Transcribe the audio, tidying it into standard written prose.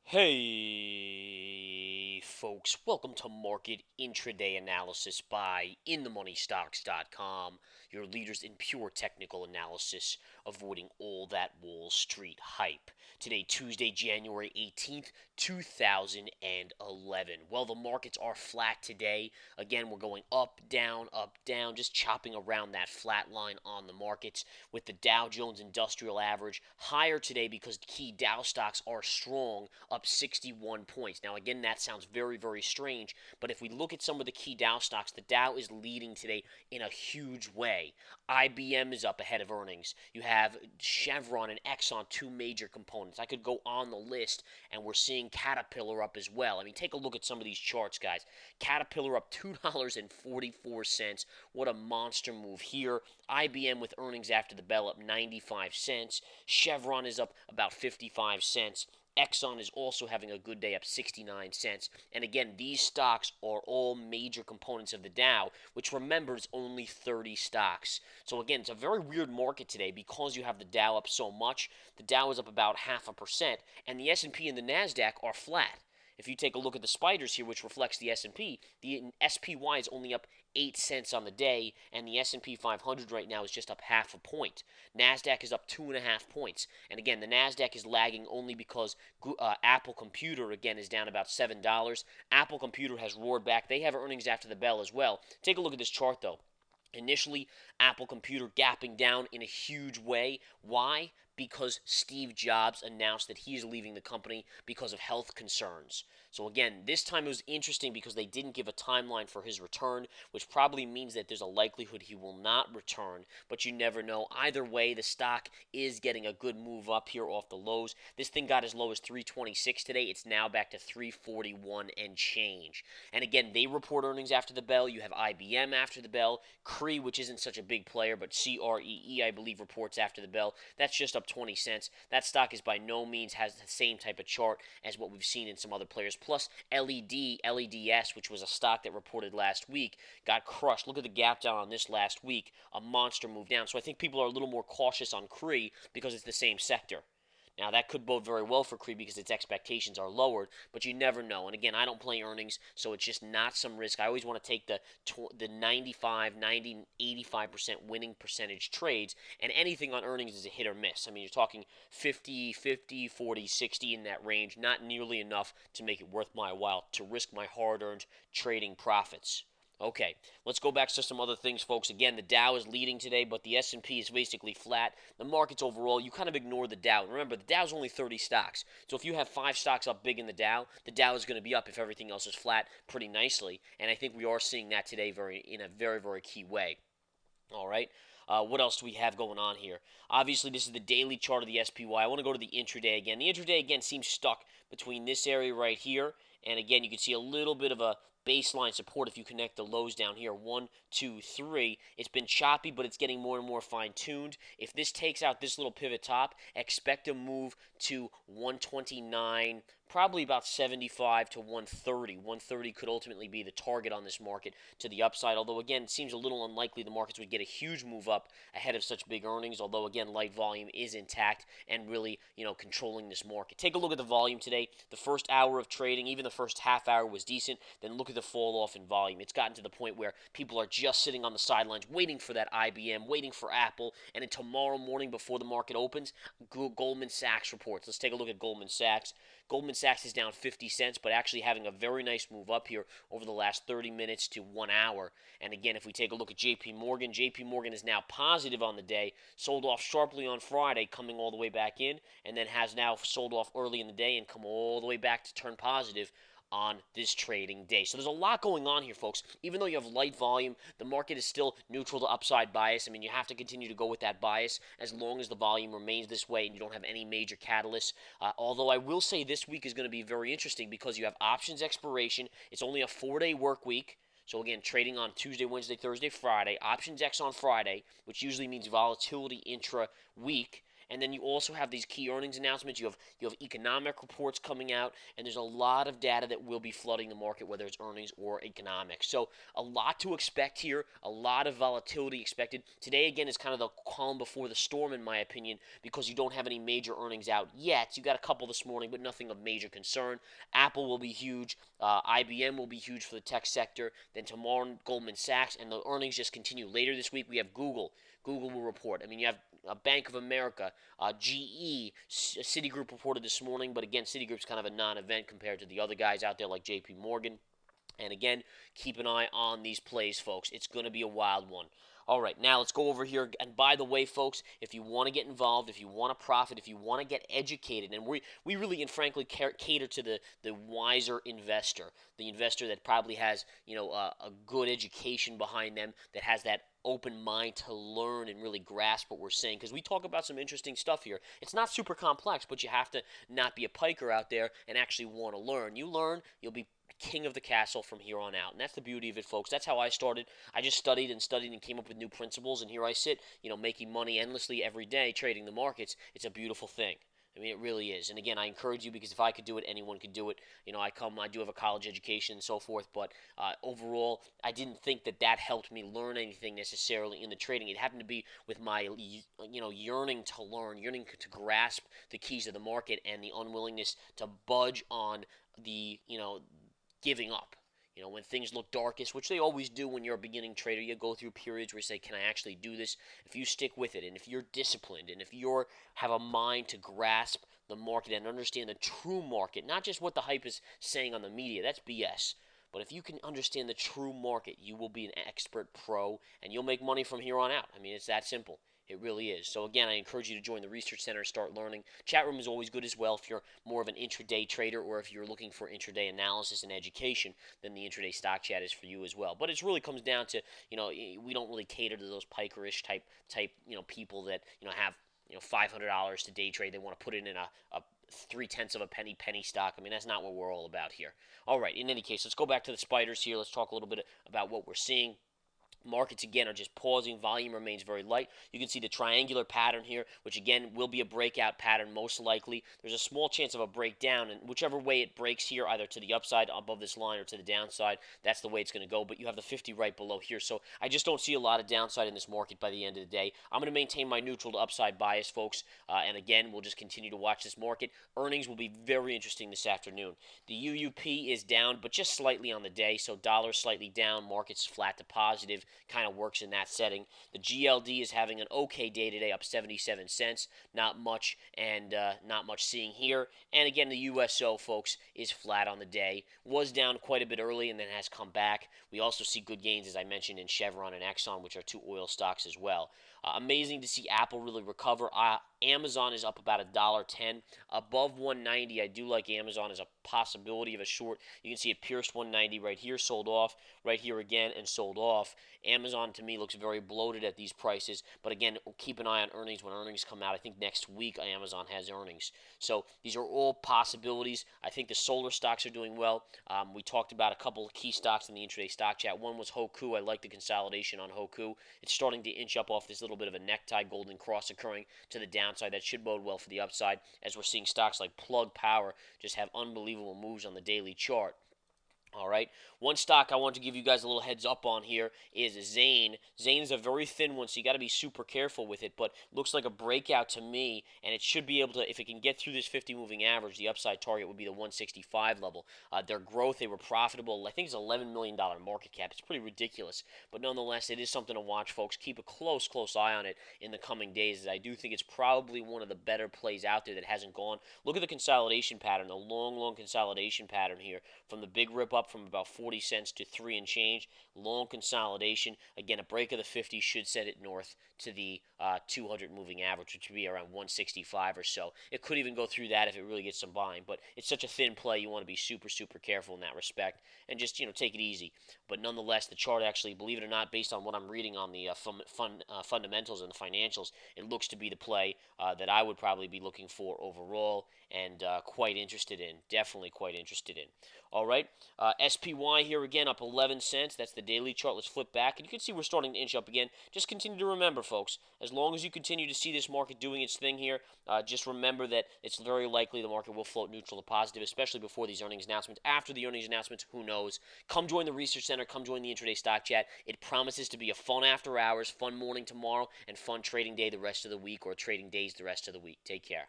Hey, folks, welcome to Market Intraday Analysis by InTheMoneyStocks.com, your leaders in pure technical analysis, avoiding all that Wall Street hype. Today, Tuesday, January 18th, 2011. Well, the markets are flat today. Again, we're going up, down, just chopping around that flat line on the markets, with the Dow Jones Industrial Average higher today because key Dow stocks are strong, up 61 points. Now, again, that sounds very, very strange, but if we look at some of the key Dow stocks, the Dow is leading today in a huge way. IBM is up ahead of earnings. You have Chevron and Exxon, two major components. I could go on the list, and we're seeing Caterpillar up as well. I mean, take a look at some of these charts, guys. Caterpillar up $2.44. What a monster move here. IBM with earnings after the bell up 95 cents. Chevron is up about 55 cents. Exxon is also having a good day, up 69 cents. And again, these stocks are all major components of the Dow, which, remember, is only 30 stocks. So again, it's a very weird market today because you have the Dow up so much. The Dow is up about 0.5%, and the S&P and the Nasdaq are flat. If you take a look at the spiders here, which reflects the S&P, the SPY is only up 8 cents on the day, and the S&P 500 right now is just up half a point. Nasdaq is up 2.5 points, and again, the Nasdaq is lagging only because Apple Computer again is down about $7. Apple Computer has roared back. They have earnings after the bell as well. Take a look at this chart though. Initially, Apple Computer gapping down in a huge way. Why? Because Steve Jobs announced that he is leaving the company because of health concerns. So again, this time it was interesting because they didn't give a timeline for his return, which probably means that there's a likelihood he will not return, but you never know. Either way, the stock is getting a good move up here off the lows. This thing got as low as 326 today. It's now back to 341 and change. And again, they report earnings after the bell. You have IBM after the bell. Cree, which isn't such a big player, but CREE, I believe, reports after the bell. That's just up 20 cents. That stock is by no means has the same type of chart as what we've seen in some other players. Plus, LEDS, which was a stock that reported last week, got crushed. Look at the gap down on this last week. A monster move down. So I think people are a little more cautious on Cree because it's the same sector. Now, that could bode very well for Cree because its expectations are lowered, but you never know. And again, I don't play earnings, so it's just not some risk. I always want to take the 95, 90, 85% winning percentage trades, and anything on earnings is a hit or miss. I mean, you're talking 50, 50, 40, 60 in that range, not nearly enough to make it worth my while to risk my hard-earned trading profits. Okay, let's go back to some other things, folks. Again, the Dow is leading today, but the S&P is basically flat. The markets overall, you kind of ignore the Dow. Remember, the Dow's only 30 stocks. So if you have 5 stocks up big in the Dow is going to be up if everything else is flat pretty nicely. And I think we are seeing that today in a very, very key way. All right. What else do we have going on here? Obviously, this is the daily chart of the SPY. I want to go to the intraday again. The intraday, again, seems stuck between this area right here. And again, you can see a little bit of a baseline support if you connect the lows down here. 1, 2, 3. It's been choppy, but it's getting more and more fine-tuned. If this takes out this little pivot top, expect a move to 129, probably about 75 to 130. 130 could ultimately be the target on this market to the upside, although again, it seems a little unlikely the markets would get a huge move up ahead of such big earnings, although again, light volume is intact and really, controlling this market. Take a look at the volume today. The first hour of trading, even the first half hour was decent. Then look at the fall off in volume. It's gotten to the point where people are just sitting on the sidelines waiting for that IBM, waiting for Apple, and then tomorrow morning before the market opens, Goldman Sachs reports. Let's take a look at Goldman Sachs. Goldman Sachs is down 50 cents, but actually having a very nice move up here over the last 30 minutes to 1 hour. And again, if we take a look at JP Morgan is now positive on the day, sold off sharply on Friday, coming all the way back in, and then has now sold off early in the day and come all the way back to turn positive on this trading day. So there's a lot going on here, folks. Even though you have light volume, the market is still neutral to upside bias. I mean, you have to continue to go with that bias as long as the volume remains this way and you don't have any major catalysts. Although I will say this week is going to be very interesting because you have options expiration. It's only a 4-day work week. So again, trading on Tuesday, Wednesday, Thursday, Friday. Options X on Friday, which usually means volatility intra-week. And then you also have these key earnings announcements. You have economic reports coming out, and there's a lot of data that will be flooding the market, whether it's earnings or economics. So a lot to expect here, a lot of volatility expected. Today again is kind of the calm before the storm, in my opinion, because you don't have any major earnings out yet. You got a couple this morning, but nothing of major concern. Apple will be huge. IBM will be huge for the tech sector. Then tomorrow, Goldman Sachs, and the earnings just continue. Later this week, we have Google. Google will report. I mean, you have Bank of America, GE, Citigroup reported this morning, but again, Citigroup's kind of a non-event compared to the other guys out there like J.P. Morgan. And again, keep an eye on these plays, folks. It's going to be a wild one. All right, now let's go over here. And by the way, folks, if you want to get involved, if you want to profit, if you want to get educated, and we really and frankly cater to the wiser investor, the investor that probably has a good education behind them, that has that open mind to learn and really grasp what we're saying, because we talk about some interesting stuff here. It's not super complex, but you have to not be a piker out there and actually want to learn. You learn, you'll be king of the castle from here on out. And that's the beauty of it, folks. That's how I started. I just studied and studied and came up with new principles, and here I sit, making money endlessly every day trading the markets. It's a beautiful thing. I mean, it really is. And again, I encourage you, because if I could do it, anyone could do it. I do have a college education and so forth, but overall, I didn't think that helped me learn anything necessarily in the trading. It happened to be with my, yearning to learn, yearning to grasp the keys of the market, and the unwillingness to budge on the, giving up. When things look darkest, which they always do when you're a beginning trader, you go through periods where you say, can I actually do this? If you stick with it, and if you're disciplined, and if you have a mind to grasp the market and understand the true market, not just what the hype is saying on the media, that's BS. But if you can understand the true market, you will be an expert pro, and you'll make money from here on out. I mean, it's that simple. It really is. So again, I encourage you to join the Research Center and start learning. Chat room is always good as well if you're more of an intraday trader, or if you're looking for intraday analysis and education, then the intraday stock chat is for you as well. But it really comes down to, we don't really cater to those pikerish type people that, have $500 to day trade. They want to put it in a 3/10 of a penny stock. I mean, that's not what we're all about here. All right, in any case, let's go back to the spiders here. Let's talk a little bit about what we're seeing. Markets again are just pausing. Volume remains very light. You can see the triangular pattern here, which again will be a breakout pattern most likely. There's a small chance of a breakdown, and whichever way it breaks here, either to the upside above this line or to the downside, that's the way it's going to go. But you have the 50 right below here, so I just don't see a lot of downside in this market by the end of the day. I'm going to maintain my neutral to upside bias, folks, and again, we'll just continue to watch this market. Earnings will be very interesting this afternoon. The UUP is down, but just slightly on the day, so dollar slightly down, market's flat to positive. Kind of works in that setting. The GLD is having an okay day today, up 77 cents. Not much, and not much seeing here. And again, the USO, folks, is flat on the day. Was down quite a bit early and then has come back. We also see good gains, as I mentioned, in Chevron and Exxon, which are two oil stocks as well. Amazing to see Apple really recover. Amazon is up about $1.10. Above 190, I do like Amazon as a possibility of a short. You can see it pierced 190 right here, sold off, right here again, and sold off. Amazon, to me, looks very bloated at these prices. But again, keep an eye on earnings when earnings come out. I think next week Amazon has earnings. So these are all possibilities. I think the solar stocks are doing well. We talked about a couple of key stocks in the intraday stock chat. One was Hoku. I like the consolidation on Hoku. It's starting to inch up off this little bit of a necktie golden cross occurring to the downside. That should bode well for the upside, as we're seeing stocks like Plug Power just have unbelievable moves on the daily chart. All right. One stock I want to give you guys a little heads up on here is Zane. Zane is a very thin one, so you got to be super careful with it, but looks like a breakout to me, and it should be able to, if it can get through this 50 moving average, the upside target would be the 165 level. Their growth, they were profitable. I think it's $11 million market cap. It's pretty ridiculous, but nonetheless, it is something to watch, folks. Keep a close eye on it in the coming days, as I do think it's probably one of the better plays out there that hasn't gone. Look at the consolidation pattern, the long consolidation pattern here, from the big rip up from about 40 cents to 3 and change. Long consolidation. Again, a break of the 50 should set it north to the 200 moving average, which would be around 165 or so. It could even go through that if it really gets some buying, but it's such a thin play, you want to be super careful in that respect, and just take it easy. But nonetheless, the chart actually, believe it or not, based on what I'm reading on the fundamentals and the financials, it looks to be the play that I would probably be looking for overall, and quite interested in. Definitely quite interested in. All right. SPY here again up 11 cents. That's the daily chart. Let's flip back. And you can see we're starting to inch up again. Just continue to remember, folks, as long as you continue to see this market doing its thing here, just remember that it's very likely the market will float neutral to positive, especially before these earnings announcements. After the earnings announcements, who knows? Come join the Research Center. Come join the Intraday Stock Chat. It promises to be a fun after hours, fun morning tomorrow, and fun trading day the rest of the week, or trading days the rest of the week. Take care.